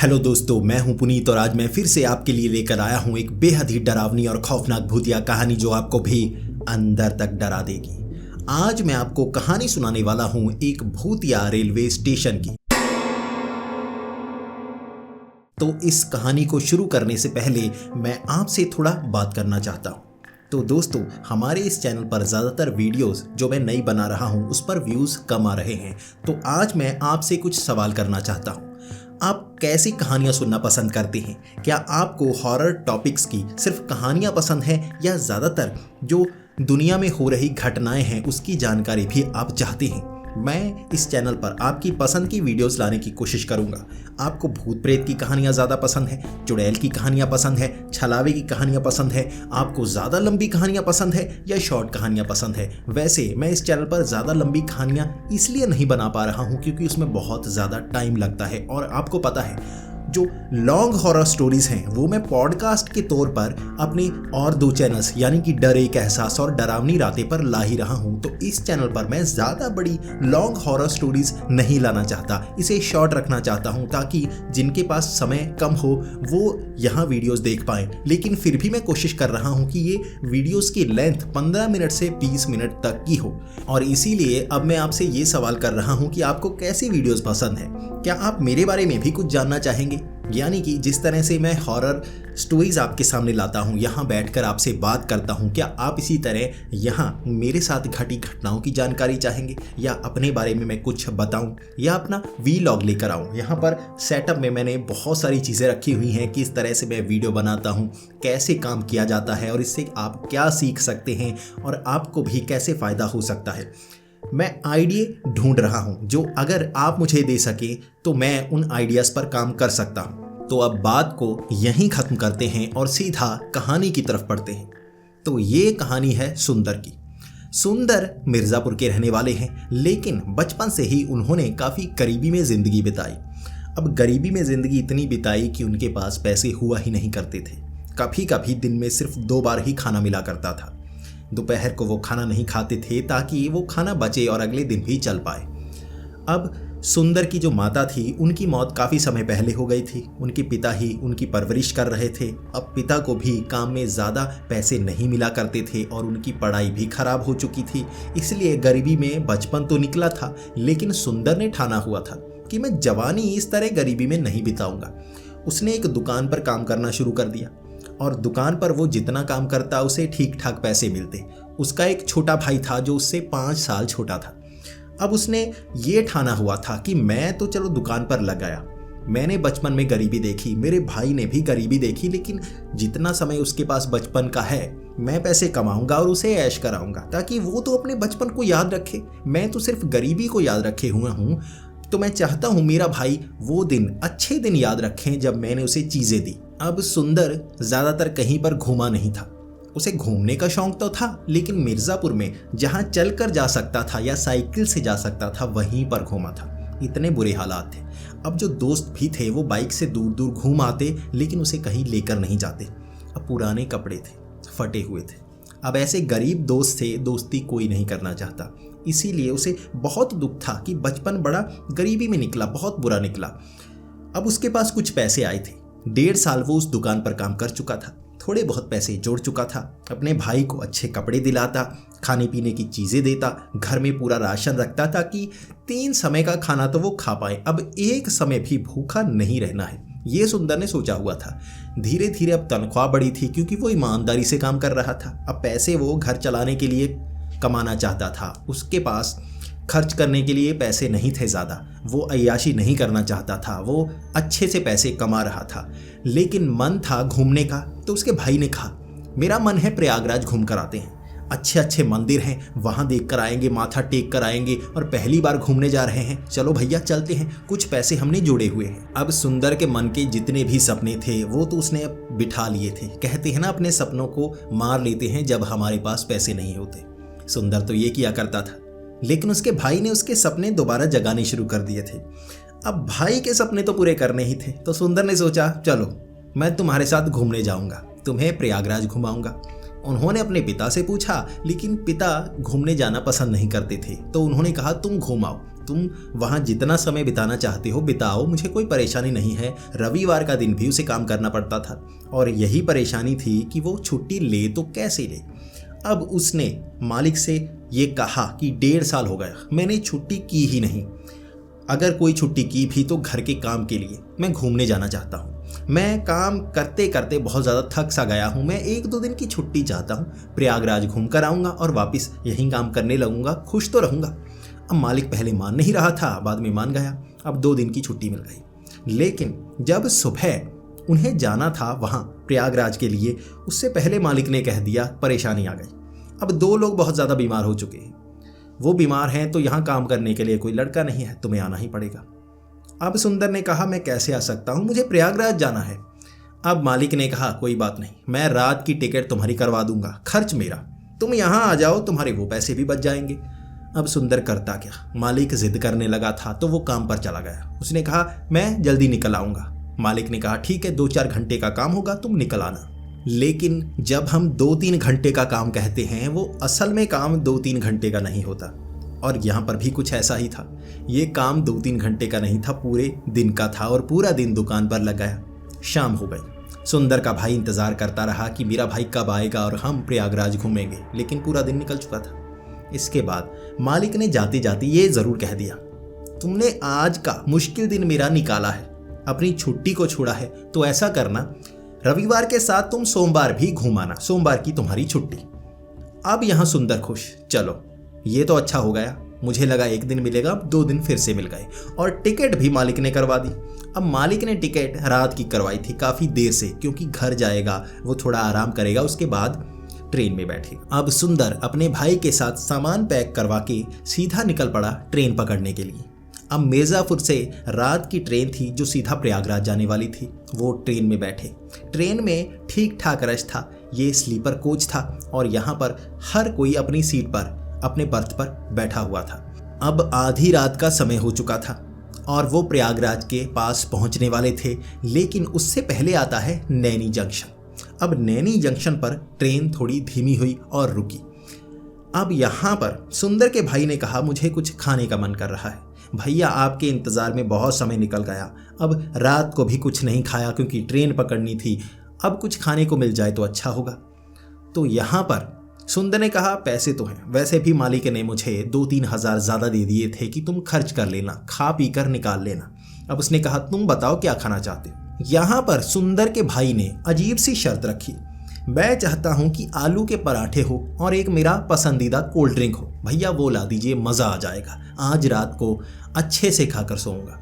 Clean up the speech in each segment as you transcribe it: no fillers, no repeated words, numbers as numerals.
Hello दोस्तों, मैं हूं पुनीत और आज मैं फिर से आपके लिए लेकर आया हूं एक बेहद ही डरावनी और खौफनाक भूतिया कहानी जो आपको भी अंदर तक डरा देगी। आज मैं आपको कहानी सुनाने वाला हूं एक भूतिया रेलवे स्टेशन की। तो इस कहानी को शुरू करने से पहले मैं आपसे थोड़ा बात करना चाहता हूं। तो दोस्तों, हमारे इस चैनल पर ज़्यादातर वीडियोस जो मैं नई बना रहा हूं उस पर व्यूज़ कम आ रहे हैं। तो आज मैं आपसे कुछ सवाल करना चाहता हूं। आप कैसी कहानियां सुनना पसंद करते हैं? क्या आपको हॉरर टॉपिक्स की सिर्फ कहानियां पसंद है या ज़्यादातर जो दुनिया में हो रही घटनाएं हैं उसकी जानकारी भी आप चाहते हैं? मैं इस चैनल पर आपकी पसंद की वीडियोस लाने की कोशिश करूंगा। आपको भूत प्रेत की कहानियां ज़्यादा पसंद है, चुड़ैल की कहानियां पसंद है, छलावे की कहानियां पसंद है, आपको ज़्यादा लंबी कहानियां पसंद है या शॉर्ट कहानियां पसंद है? वैसे मैं इस चैनल पर ज़्यादा लंबी कहानियां इसलिए नहीं बना पा रहा हूं क्योंकि उसमें बहुत ज़्यादा टाइम लगता है और आपको पता है जो लॉन्ग हॉरर स्टोरीज हैं वो मैं पॉडकास्ट के तौर पर अपने और दो चैनल्स यानी कि डर एक एहसास और डरावनी रातें पर ला ही रहा हूं। तो इस चैनल पर मैं ज़्यादा बड़ी लॉन्ग हॉरर स्टोरीज नहीं लाना चाहता, इसे शॉर्ट रखना चाहता हूं ताकि जिनके पास समय कम हो वो यहाँ वीडियोस देख पाएं। लेकिन फिर भी मैं कोशिश कर रहा हूँ कि ये वीडियोस की लेंथ 15 मिनट से 20 मिनट तक की हो। और इसीलिए अब मैं आपसे ये सवाल कर रहा हूँ कि आपको कैसी वीडियोस पसंद है? क्या आप मेरे बारे में भी कुछ जानना चाहेंगे? यानी कि जिस तरह से मैं हॉरर स्टोरीज आपके सामने लाता हूँ, यहाँ बैठकर आपसे बात करता हूँ, क्या आप इसी तरह यहाँ मेरे साथ घटी घटनाओं की जानकारी चाहेंगे या अपने बारे में मैं कुछ बताऊँ या अपना वीलॉग लेकर आऊँ? यहाँ पर सेटअप में मैंने बहुत सारी चीज़ें रखी हुई हैं, किस तरह से मैं वीडियो बनाता हूँ, कैसे काम किया जाता है और इससे आप क्या सीख सकते हैं और आपको भी कैसे फ़ायदा हो सकता है। मैं आइडिया ढूंढ रहा हूं जो अगर आप मुझे दे सके तो मैं उन आइडियाज़ पर काम कर सकता हूं। तो अब बात को यहीं ख़त्म करते हैं और सीधा कहानी की तरफ बढ़ते हैं। तो ये कहानी है सुंदर की। सुंदर मिर्ज़ापुर के रहने वाले हैं, लेकिन बचपन से ही उन्होंने काफ़ी गरीबी में ज़िंदगी बिताई। अब गरीबी में ज़िंदगी इतनी बिताई कि उनके पास पैसे हुआ ही नहीं करते थे। कभी कभी दिन में सिर्फ 2 बार ही खाना मिला करता था। दोपहर को वो खाना नहीं खाते थे ताकि वो खाना बचे और अगले दिन भी चल पाए। अब सुंदर की जो माता थी उनकी मौत काफ़ी समय पहले हो गई थी। उनके पिता ही उनकी परवरिश कर रहे थे। अब पिता को भी काम में ज़्यादा पैसे नहीं मिला करते थे और उनकी पढ़ाई भी खराब हो चुकी थी। इसलिए गरीबी में बचपन तो निकला था, लेकिन सुंदर ने ठाना हुआ था कि मैं जवानी इस तरह गरीबी में नहीं बिताऊंगा। उसने एक दुकान पर काम करना शुरू कर दिया और दुकान पर वो जितना काम करता उसे ठीक ठाक पैसे मिलते। उसका एक छोटा भाई था जो उससे 5 साल छोटा था। अब उसने ये ठाना हुआ था कि मैं तो चलो दुकान पर लग गया, मैंने बचपन में गरीबी देखी, मेरे भाई ने भी गरीबी देखी, लेकिन जितना समय उसके पास बचपन का है मैं पैसे कमाऊंगा और उसे ऐश कराऊंगा ताकि वो तो अपने बचपन को याद रखे, मैं तो सिर्फ गरीबी को याद रखे हुआ हूँ। तो मैं चाहता हूँ मेरा भाई वो दिन, अच्छे दिन याद रखें जब मैंने उसे चीज़ें दी। अब सुंदर ज़्यादातर कहीं पर घूमा नहीं था। उसे घूमने का शौक तो था, लेकिन मिर्ज़ापुर में जहाँ चल कर जा सकता था या साइकिल से जा सकता था वहीं पर घूमा था। इतने बुरे हालात थे। अब जो दोस्त भी थे वो बाइक से दूर दूर घूम आते, लेकिन उसे कहीं लेकर नहीं जाते। अब पुराने कपड़े थे, फटे हुए थे। अब ऐसे गरीब दोस्त थे, दोस्ती कोई नहीं करना चाहता। इसीलिए उसे बहुत दुख था कि बचपन बड़ा गरीबी में निकला, बहुत बुरा निकला। अब उसके पास कुछ पैसे आए थे। 1.5 साल वो उस दुकान पर काम कर चुका था, थोड़े बहुत पैसे जोड़ चुका था। अपने भाई को अच्छे कपड़े दिलाता, खाने पीने की चीज़ें देता, घर में पूरा राशन रखता ताकि 3 समय का खाना तो वो खा पाए। अब एक समय भी भूखा नहीं रहना है, ये सुंदर ने सोचा हुआ था। धीरे धीरे अब तनख्वाह बढ़ी थी क्योंकि वो ईमानदारी से काम कर रहा था। अब पैसे वो घर चलाने के लिए कमाना चाहता था। उसके पास खर्च करने के लिए पैसे नहीं थे ज़्यादा, वो अय्याशी नहीं करना चाहता था, वो अच्छे से पैसे कमा रहा था। लेकिन मन था घूमने का, तो उसके भाई ने कहा मेरा मन है प्रयागराज घूम कर आते हैं, अच्छे अच्छे मंदिर हैं, वहाँ देख कर आएंगे, माथा टेक कर आएंगे और पहली बार घूमने जा रहे हैं, चलो भैया चलते हैं, कुछ पैसे हमने जोड़े हुए हैं। अब सुंदर के मन के जितने भी सपने थे वो तो उसने बिठा लिए थे। कहते हैं ना, अपने सपनों को मार लेते हैं जब हमारे पास पैसे नहीं होते। सुंदर तो ये किया करता था, लेकिन उसके भाई ने उसके सपने दोबारा जगाने शुरू कर दिए थे। अब भाई के सपने तो पूरे करने ही थे, तो सुंदर ने सोचा चलो मैं तुम्हारे साथ घूमने जाऊंगा, तुम्हें प्रयागराज घुमाऊंगा। उन्होंने अपने पिता से पूछा, लेकिन पिता घूमने जाना पसंद नहीं करते थे, तो उन्होंने कहा तुम घूमाओ, तुम वहाँ जितना समय बिताना चाहते हो बिताओ, मुझे कोई परेशानी नहीं है। रविवार का दिन भी उसे काम करना पड़ता था और यही परेशानी थी कि वो छुट्टी ले तो कैसे ले। अब उसने मालिक से ये कहा कि 1.5 साल हो गया मैंने छुट्टी की ही नहीं। अगर कोई छुट्टी की भी तो घर के काम के लिए, मैं घूमने जाना चाहता हूँ। मैं काम करते करते बहुत ज़्यादा थक सा गया हूँ। मैं 1-2 दिन की छुट्टी चाहता हूँ। प्रयागराज घूम कर आऊँगा और वापस यहीं काम करने लगूंगा, खुश तो रहूँगा। अब मालिक पहले मान नहीं रहा था, बाद में मान गया। अब 2 दिन की छुट्टी मिल गई। लेकिन जब सुबह उन्हें जाना था वहाँ प्रयागराज के लिए, उससे पहले मालिक ने कह दिया परेशानी आ गई। अब 2 लोग बहुत ज़्यादा बीमार हो चुके हैं। वो बीमार हैं तो यहाँ काम करने के लिए कोई लड़का नहीं है, तुम्हें आना ही पड़ेगा। अब सुंदर ने कहा मैं कैसे आ सकता हूँ, मुझे प्रयागराज जाना है। अब मालिक ने कहा कोई बात नहीं, मैं रात की टिकट तुम्हारी करवा दूंगा, खर्च मेरा, तुम यहाँ आ जाओ, तुम्हारे वो पैसे भी बच जाएंगे। अब सुंदर करता क्या, मालिक जिद करने लगा था तो वो काम पर चला गया। उसने कहा मैं जल्दी निकल आऊँगा। मालिक ने कहा ठीक है, 2-4 घंटे का काम होगा, तुम निकल आना। लेकिन जब हम 2-3 घंटे का काम कहते हैं वो असल में काम 2-3 घंटे का नहीं होता। और यहाँ पर भी कुछ ऐसा ही था। ये काम 2-3 घंटे का नहीं था, पूरे दिन का था और पूरा दिन दुकान पर लग गया। शाम हो गई। सुंदर का भाई इंतज़ार करता रहा कि मेरा भाई कब आएगा और हम प्रयागराज घूमेंगे, लेकिन पूरा दिन निकल चुका था। इसके बाद मालिक ने जाते जाते ये ज़रूर कह दिया तुमने आज का मुश्किल दिन मेरा निकाला है, अपनी छुट्टी को छोड़ा है, तो ऐसा करना रविवार के साथ तुम सोमवार भी घुमाना, सोमवार की तुम्हारी छुट्टी। अब यहाँ सुंदर खुश, चलो ये तो अच्छा हो गया, मुझे लगा 1 दिन मिलेगा, अब 2 दिन फिर से मिल गए। और टिकट भी मालिक ने करवा दी। अब मालिक ने टिकट रात की करवाई थी, काफ़ी देर से, क्योंकि घर जाएगा, वो थोड़ा आराम करेगा, उसके बाद ट्रेन में बैठेगा। अब सुंदर अपने भाई के साथ सामान पैक करवा के सीधा निकल पड़ा ट्रेन पकड़ने के लिए। अब मिर्ज़ापुर से रात की ट्रेन थी जो सीधा प्रयागराज जाने वाली थी। वो ट्रेन में बैठे। ट्रेन में ठीक ठाक रश था, ये स्लीपर कोच था और यहाँ पर हर कोई अपनी सीट पर, अपने बर्थ पर बैठा हुआ था। अब आधी रात का समय हो चुका था और वो प्रयागराज के पास पहुँचने वाले थे, लेकिन उससे पहले आता है नैनी जंक्शन। अब नैनी जंक्शन पर ट्रेन थोड़ी धीमी हुई और रुकी। अब यहाँ पर सुंदर के भाई ने कहा मुझे कुछ खाने का मन कर रहा है। भैया आपके इंतज़ार में बहुत समय निकल गया, अब रात को भी कुछ नहीं खाया क्योंकि ट्रेन पकड़नी थी, अब कुछ खाने को मिल जाए तो अच्छा होगा। तो यहाँ पर सुंदर ने कहा पैसे तो हैं, वैसे भी मालिक ने मुझे 2-3 हज़ार ज़्यादा दे दिए थे कि तुम खर्च कर लेना, खा पी कर निकाल लेना। अब उसने कहा तुम बताओ क्या खाना चाहते हो। यहाँ पर सुंदर के भाई ने अजीब सी शर्त रखी, मैं चाहता हूँ कि आलू के पराठे हो और एक मेरा पसंदीदा कोल्ड ड्रिंक हो। भैया वो ला दीजिए, मज़ा आ जाएगा, आज रात को अच्छे से खाकर सोऊंगा।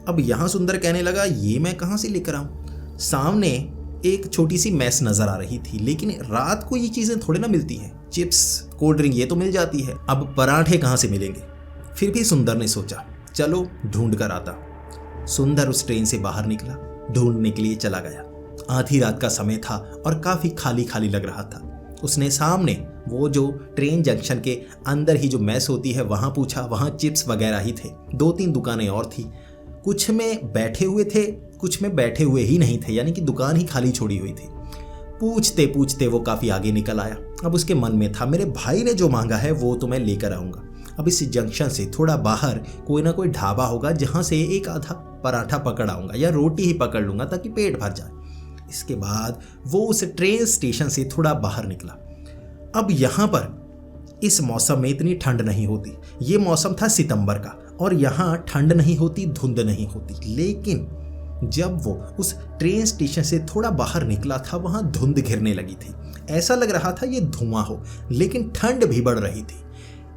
अब यहाँ सुंदर कहने लगा ये मैं कहाँ से लेकर आऊँ, सामने एक छोटी सी मैस नज़र आ रही थी, लेकिन रात को ये चीज़ें थोड़ी ना मिलती हैं, चिप्स कोल्ड ड्रिंक ये तो मिल जाती है, अब पराठे कहाँ से मिलेंगे। फिर भी सुंदर ने सोचा चलो ढूंढ कर आता। सुंदर उस ट्रेन से बाहर निकला, ढूंढने के लिए चला गया। आधी रात का समय था और काफ़ी खाली खाली लग रहा था। उसने सामने वो जो ट्रेन जंक्शन के अंदर ही जो मैस होती है वहाँ पूछा, वहाँ चिप्स वगैरह ही थे। 2-3 दुकानें और थी, कुछ में बैठे हुए थे, कुछ में बैठे हुए ही नहीं थे, यानी कि दुकान ही खाली छोड़ी हुई थी। पूछते पूछते वो काफ़ी आगे निकल आया। अब उसके मन में था मेरे भाई ने जो मांगा है वो तो मैं लेकर आऊँगा। अब इस जंक्शन से थोड़ा बाहर कोई ना कोई ढाबा होगा जहाँ से एक आधा पराठा पकड़ आऊँगा या रोटी ही पकड़ लूँगा ताकि पेट भर जाए। इसके बाद वो उस ट्रेन स्टेशन से थोड़ा बाहर निकला। अब यहाँ पर इस मौसम में इतनी ठंड नहीं होती, ये मौसम था सितंबर का और यहाँ ठंड नहीं होती, धुंध नहीं होती। लेकिन जब वो उस ट्रेन स्टेशन से थोड़ा बाहर निकला था वहाँ धुंध घिरने लगी थी। ऐसा लग रहा था ये धुआं हो, लेकिन ठंड भी बढ़ रही थी।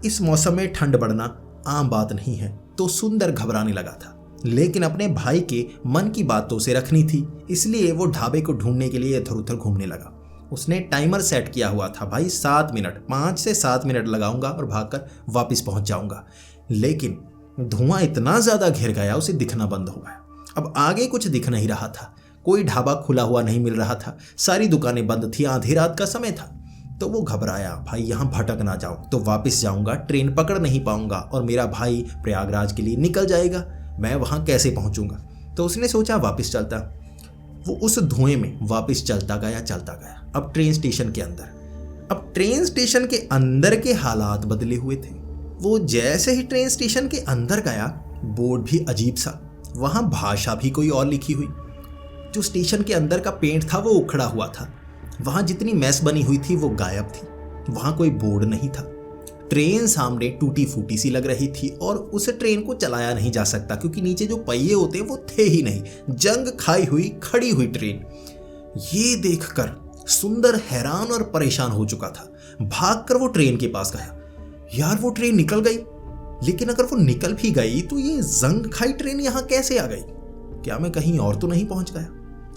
इस मौसम में ठंड बढ़ना आम बात नहीं है, तो सुंदर घबराने लगा था, लेकिन अपने भाई के मन की बात तो उसे रखनी थी, इसलिए वो ढाबे को ढूंढने के लिए इधर उधर घूमने लगा। उसने टाइमर सेट किया हुआ था, भाई 7 मिनट, 5 से 7 मिनट लगाऊंगा और भागकर वापस पहुंच जाऊंगा। लेकिन धुआं इतना ज़्यादा घिर गया उसे दिखना बंद हो गया। अब आगे कुछ दिख नहीं रहा था, कोई ढाबा खुला हुआ नहीं मिल रहा था, सारी दुकानें बंद थी, आधी रात का समय था। तो वो घबराया, भाई यहाँ भटक ना जाऊँ तो वापस जाऊँगा, ट्रेन पकड़ नहीं पाऊँगा और मेरा भाई प्रयागराज के लिए निकल जाएगा, मैं वहाँ कैसे पहुँचूँगा। तो उसने सोचा वापस चलता। वो उस धुएं में वापस चलता गया। अब ट्रेन स्टेशन के अंदर, अब ट्रेन स्टेशन के अंदर के हालात बदले हुए थे। वो जैसे ही ट्रेन स्टेशन के अंदर गया, बोर्ड भी अजीब सा, वहाँ भाषा भी कोई और लिखी हुई। जो स्टेशन के अंदर का पेंट था वो उखड़ा हुआ था, वहाँ जितनी मैस बनी हुई थी वो गायब थी, वहाँ कोई बोर्ड नहीं था। ट्रेन सामने टूटी फूटी सी लग रही थी और उस ट्रेन को चलाया नहीं जा सकता क्योंकि नीचे जो पहिए होते हैं वो थे ही नहीं, जंग खाई हुई खड़ी हुई ट्रेन। ये देखकर सुंदर हैरान और परेशान हो चुका था। भागकर वो ट्रेन के पास गया। यार वो ट्रेन निकल गई, लेकिन अगर वो निकल भी गई तो ये जंग खाई ट्रेन यहाँ कैसे आ गई? क्या मैं कहीं और तो नहीं पहुंच गया?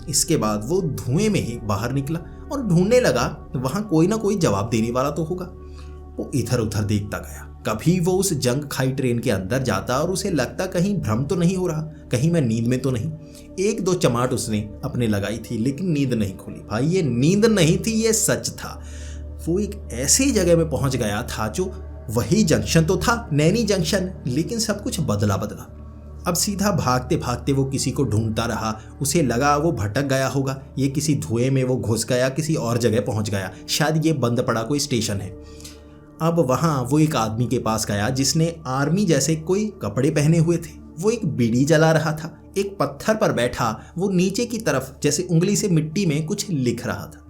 इसके बाद वो धुएं में ही बाहर निकला और ढूंढने लगा वहां कोई ना कोई जवाब देने वाला तो होगा। वो इधर उधर देखता गया। कभी वो उस जंग खाई ट्रेन के अंदर जाता और उसे लगता कहीं भ्रम तो नहीं हो रहा, कहीं मैं नींद में तो नहीं। एक दो चमाट उसने अपने लगाई थी लेकिन नींद नहीं खुली। भाई ये नींद नहीं थी, ये सच था। वो एक ऐसी जगह में पहुंच गया था जो वही जंक्शन तो था, नैनी जंक्शन, लेकिन सब कुछ बदला बदला। अब सीधा भागते भागते वो किसी को ढूंढता रहा। उसे लगा वो भटक गया होगा, ये किसी धुएं में वो घुस गया, किसी और जगह पहुंच गया, शायद ये बंद पड़ा कोई स्टेशन है। अब वहां वो एक आदमी के पास गया जिसने आर्मी जैसे कोई कपड़े पहने हुए थे। वो एक बीड़ी जला रहा था, एक पत्थर पर बैठा वो नीचे की तरफ जैसे उंगली से मिट्टी में कुछ लिख रहा था।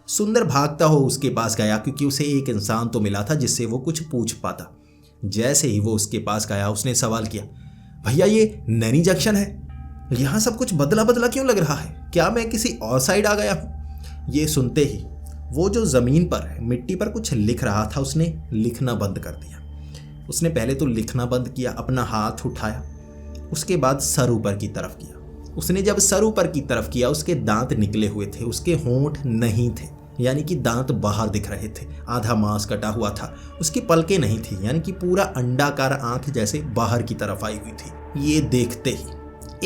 सुंदर भागता हो उसके पास गया क्योंकि उसे एक इंसान तो मिला था जिससे वो कुछ पूछ पाता। जैसे ही वो उसके पास गया उसने सवाल किया, भैया ये नैनी जंक्शन है, यहाँ सब कुछ बदला बदला क्यों लग रहा है? क्या मैं किसी और साइड आ गया हूँ? ये सुनते ही वो जो ज़मीन पर मिट्टी पर कुछ लिख रहा था उसने लिखना बंद कर दिया। उसने पहले तो लिखना बंद किया, अपना हाथ उठाया, उसके बाद सर ऊपर की तरफ किया। उसने जब सर ऊपर की तरफ किया उसके दांत निकले हुए थे, उसके होंठ नहीं थे, यानी कि दांत बाहर दिख रहे थे, आधा मांस कटा हुआ था। उसकी पलकें नहीं थी, यानी कि पूरा अंडाकार आंख जैसे बाहर की तरफ आई हुई थी। ये देखते ही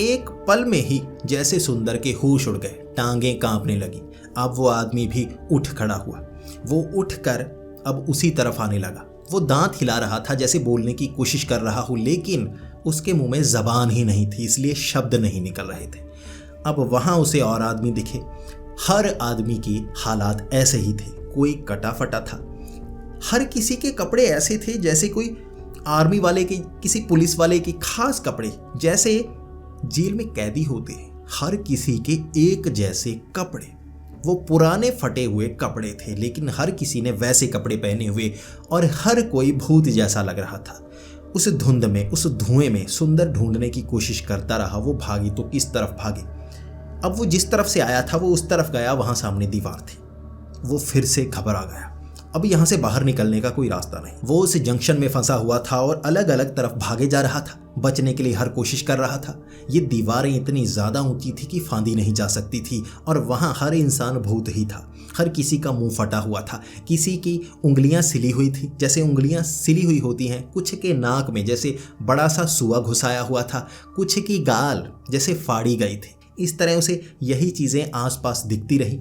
एक पल में ही जैसे सुंदर के होश उड़ गए, टांगें कांपने लगी। अब वो आदमी भी उठ खड़ा हुआ। वो उठकर अब उसी तरफ आने लगा। वो दांत हिला रहा था जैसे बोलने की कोशिश कर रहा हो, लेकिन उसके मुंह में जबान ही नहीं थी, इसलिए शब्द नहीं निकल रहे थे। अब वहां उसे और आदमी दिखे। हर आदमी की हालात ऐसे ही थे, कोई कटा फटा था। हर किसी के कपड़े ऐसे थे जैसे कोई आर्मी वाले के, किसी पुलिस वाले के खास कपड़े, जैसे जेल में कैदी होते हैं। हर किसी के एक जैसे कपड़े, वो पुराने फटे हुए कपड़े थे, लेकिन हर किसी ने वैसे कपड़े पहने हुए और हर कोई भूत जैसा लग रहा था। उस धुंध में, उस धुएं में सुंदर ढूंढने की कोशिश करता रहा। वो भागी तो किस तरफ भागे? अब वो जिस तरफ से आया था वो उस तरफ गया, वहां सामने दीवार थी। वो फिर से घबरा गया। अब यहाँ से बाहर निकलने का कोई रास्ता नहीं। वो उस जंक्शन में फंसा हुआ था और अलग अलग तरफ भागे जा रहा था, बचने के लिए हर कोशिश कर रहा था। ये दीवारें इतनी ज़्यादा ऊंची थी कि फांदी नहीं जा सकती थी और वहाँ हर इंसान भूत ही था। हर किसी का मुंह फटा हुआ था, किसी की उंगलियां सिली हुई थी जैसे उंगलियां सिली हुई होती हैं, कुछ के नाक में जैसे बड़ा सा सुआ घुसाया हुआ था, कुछ की गाल जैसे फाड़ी गई थी। इस तरह उसे यही चीज़ें आसपास दिखती रही।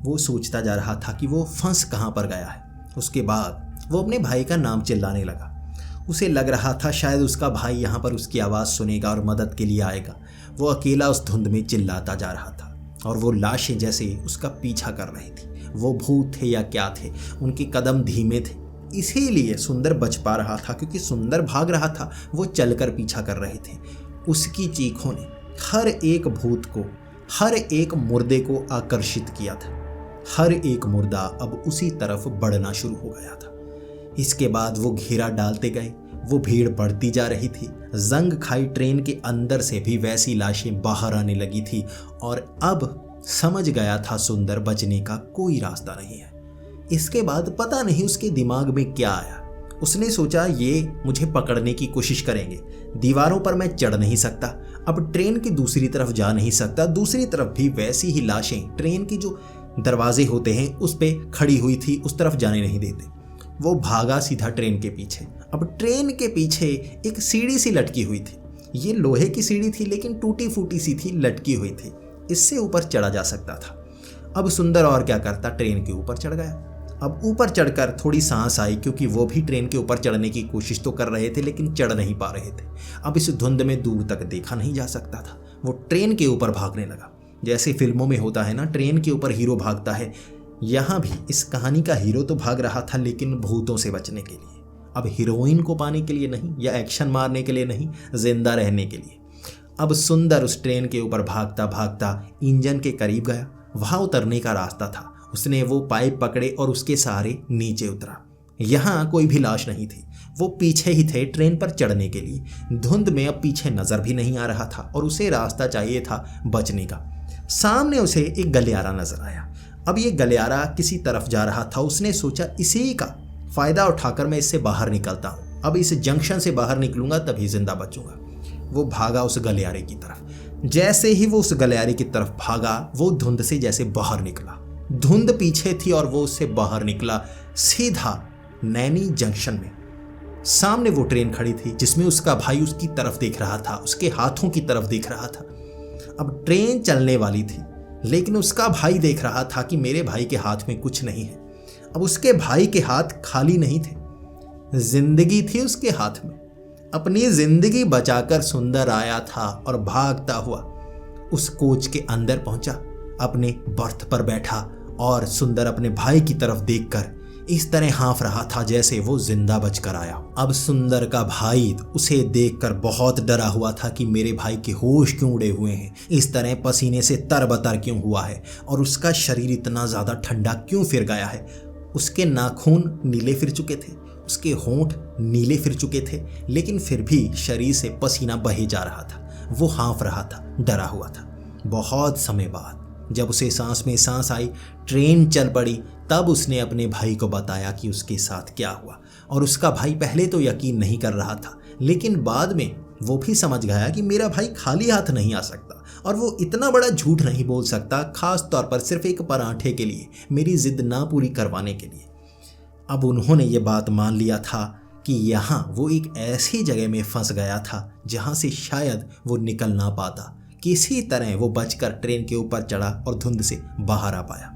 वो सोचता जा रहा था कि वो फंस कहाँ पर गया है। उसके बाद वो अपने भाई का नाम चिल्लाने लगा। उसे लग रहा था शायद उसका भाई यहाँ पर उसकी आवाज़ सुनेगा और मदद के लिए आएगा। वो अकेला उस धुंध में चिल्लाता जा रहा था और वो लाशें जैसे उसका पीछा कर रही थी। वो भूत थे या क्या थे, उनके कदम धीमे थे, इसीलिए सुंदर बच पा रहा था, क्योंकि सुंदर भाग रहा था, वो चलकर पीछा कर रहे थे। उसकी चीखों ने हर एक भूत को, हर एक मुर्दे को आकर्षित किया था। हर एक मुर्दा अब उसी तरफ बढ़ना शुरू हो गया था। इसके बाद वो घेरा डालते गए। वो भीड़ बढ़ती जा रही थी। जंग खाई ट्रेन के अंदर से भी वैसी लाशें बाहर आने लगी थी और अब समझ गया था सुंदर बचने का कोई रास्ता नहीं है। इसके बाद पता नहीं उसके दिमाग में क्या आया। उसने सोचा ये मुझे पकड़ने की कोशिश करेंगे, दीवारों पर मैं चढ़ नहीं सकता, अब ट्रेन की दूसरी तरफ जा नहीं सकता। दूसरी तरफ भी वैसी ही लाशें ट्रेन की जो दरवाजे होते हैं उस पे खड़ी हुई थी, उस तरफ जाने नहीं देते। वो भागा सीधा ट्रेन के पीछे। अब ट्रेन के पीछे एक सीढ़ी सी लटकी हुई थी। ये लोहे की सीढ़ी थी लेकिन टूटी फूटी सी थी, लटकी हुई थी। इससे ऊपर चढ़ा जा सकता था। अब सुंदर और क्या करता, ट्रेन के ऊपर चढ़ गया। अब ऊपर चढ़कर थोड़ी सांस आई, क्योंकि वो भी ट्रेन के ऊपर चढ़ने की कोशिश तो कर रहे थे लेकिन चढ़ नहीं पा रहे थे। अब इस धुंध में दूर तक देखा नहीं जा सकता था। वो ट्रेन के ऊपर भागने लगा, जैसे फिल्मों में होता है ना, ट्रेन के ऊपर हीरो भागता है। यहाँ भी इस कहानी का हीरो तो भाग रहा था लेकिन भूतों से बचने के लिए। अब हीरोइन को पाने के लिए नहीं या एक्शन मारने के लिए नहीं, जिंदा रहने के लिए। अब सुंदर उस ट्रेन के ऊपर भागता भागता इंजन के करीब गया। वहां उतरने का रास्ता था। उसने वो पाइप पकड़े और उसके सहारे नीचे उतरा। यहाँ कोई भी लाश नहीं थी। वो पीछे ही थे ट्रेन पर चढ़ने के लिए। धुंध में अब पीछे नजर भी नहीं आ रहा था और उसे रास्ता चाहिए था बचने का। सामने उसे एक गलियारा नजर आया। अब ये गलियारा किसी तरफ जा रहा था। उसने सोचा इसी का फायदा उठाकर मैं इससे बाहर निकलता हूँ। अब इस जंक्शन से बाहर निकलूंगा तभी जिंदा बचूंगा। वो भागा उस गलियारे की तरफ। जैसे ही वो उस गलियारे की तरफ भागा, वो धुंध से जैसे बाहर निकला। धुंध पीछे थी और वो उससे बाहर निकला सीधा नैनी जंक्शन में। सामने वो ट्रेन खड़ी थी जिसमें उसका भाई उसकी तरफ देख रहा था, उसके हाथों की तरफ देख रहा था। अब ट्रेन चलने वाली थी, लेकिन उसका भाई देख रहा था कि मेरे भाई के हाथ में कुछ नहीं है। अब उसके भाई के हाथ खाली नहीं थे, जिंदगी थी उसके हाथ में। अपनी जिंदगी बचाकर सुंदर आया था और भागता हुआ उस कोच के अंदर पहुंचा, अपने बर्थ पर बैठा और सुंदर अपने भाई की तरफ देखकर इस तरह हाँफ रहा था जैसे वो जिंदा बचकर आया। अब सुंदर का भाई उसे देखकर बहुत डरा हुआ था कि मेरे भाई के होश क्यों उड़े हुए हैं, इस तरह पसीने से तरबतर क्यों हुआ है और उसका शरीर इतना ज़्यादा ठंडा क्यों फिर गया है। उसके नाखून नीले फिर चुके थे, उसके होंठ नीले फिर चुके थे, लेकिन फिर भी शरीर से पसीना बहे जा रहा था। वो हाँफ रहा था, डरा हुआ था। बहुत समय बाद जब उसे सांस में सांस आई, ट्रेन चल पड़ी, तब उसने अपने भाई को बताया कि उसके साथ क्या हुआ। और उसका भाई पहले तो यकीन नहीं कर रहा था, लेकिन बाद में वो भी समझ गया कि मेरा भाई खाली हाथ नहीं आ सकता और वो इतना बड़ा झूठ नहीं बोल सकता, खास तौर पर सिर्फ एक पराठे के लिए, मेरी जिद ना पूरी करवाने के लिए। अब उन्होंने ये बात मान लिया था कि यहाँ वो एक ऐसी जगह में फंस गया था जहाँ से शायद वो निकल ना पाता। किसी तरह वो बचकर ट्रेन के ऊपर चढ़ा और धुंध से बाहर आ पाया।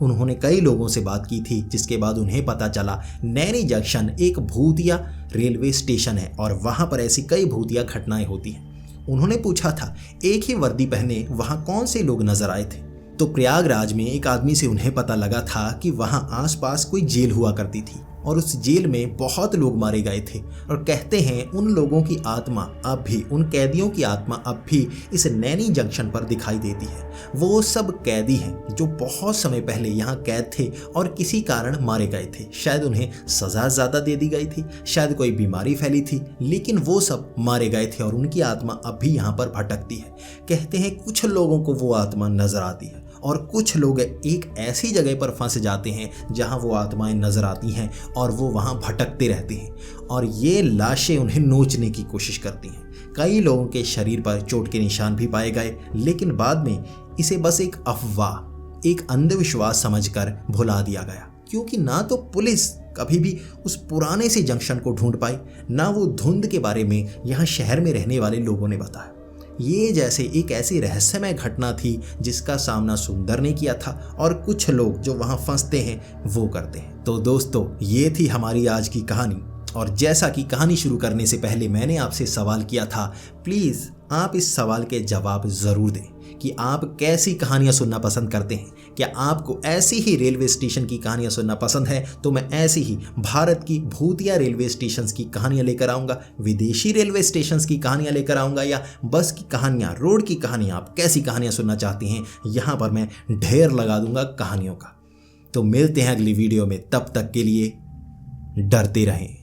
उन्होंने कई लोगों से बात की थी, जिसके बाद उन्हें पता चला नैनी जंक्शन एक भूतिया रेलवे स्टेशन है और वहाँ पर ऐसी कई भूतिया घटनाएं होती हैं। उन्होंने पूछा था एक ही वर्दी पहने वहाँ कौन से लोग नजर आए थे, तो प्रयागराज में एक आदमी से उन्हें पता लगा था कि वहाँ आसपास कोई जेल हुआ करती थी और उस जेल में बहुत लोग मारे गए थे और कहते हैं उन लोगों की आत्मा अब भी, उन कैदियों की आत्मा अब भी इस नैनी जंक्शन पर दिखाई देती है। वो सब कैदी हैं जो बहुत समय पहले यहाँ कैद थे और किसी कारण मारे गए थे। शायद उन्हें सज़ा ज़्यादा दे दी गई थी, शायद कोई बीमारी फैली थी, लेकिन वो सब मारे गए थे और उनकी आत्मा अब भी यहाँ पर भटकती है। कहते हैं कुछ लोगों को वो आत्मा नजर आती है और कुछ लोग एक ऐसी जगह पर फंस जाते हैं जहां वो आत्माएं नजर आती हैं और वो वहां भटकते रहते हैं और ये लाशें उन्हें नोचने की कोशिश करती हैं। कई लोगों के शरीर पर चोट के निशान भी पाए गए, लेकिन बाद में इसे बस एक अफवाह, एक अंधविश्वास समझकर भुला दिया गया, क्योंकि ना तो पुलिस कभी भी उस पुराने से जंक्शन को ढूंढ पाई, ना वो धुंध के बारे में यहाँ शहर में रहने वाले लोगों ने बताया। ये जैसे एक ऐसी रहस्यमय घटना थी जिसका सामना सुंदर ने किया था और कुछ लोग जो वहां फंसते हैं वो करते हैं। तो दोस्तों, ये थी हमारी आज की कहानी। और जैसा कि कहानी शुरू करने से पहले मैंने आपसे सवाल किया था, प्लीज़ आप इस सवाल के जवाब ज़रूर दें कि आप कैसी कहानियाँ सुनना पसंद करते हैं। क्या आपको ऐसी ही रेलवे स्टेशन की कहानियाँ सुनना पसंद है? तो मैं ऐसी ही भारत की भूतिया रेलवे स्टेशंस की कहानियाँ लेकर आऊँगा, विदेशी रेलवे स्टेशंस की कहानियाँ लेकर आऊँगा, या बस की कहानियाँ, रोड की कहानियाँ। आप कैसी कहानियाँ सुनना चाहते हैं, यहाँ पर मैं ढेर लगा दूँगा कहानियों का। तो मिलते हैं अगली वीडियो में, तब तक के लिए डरते रहें।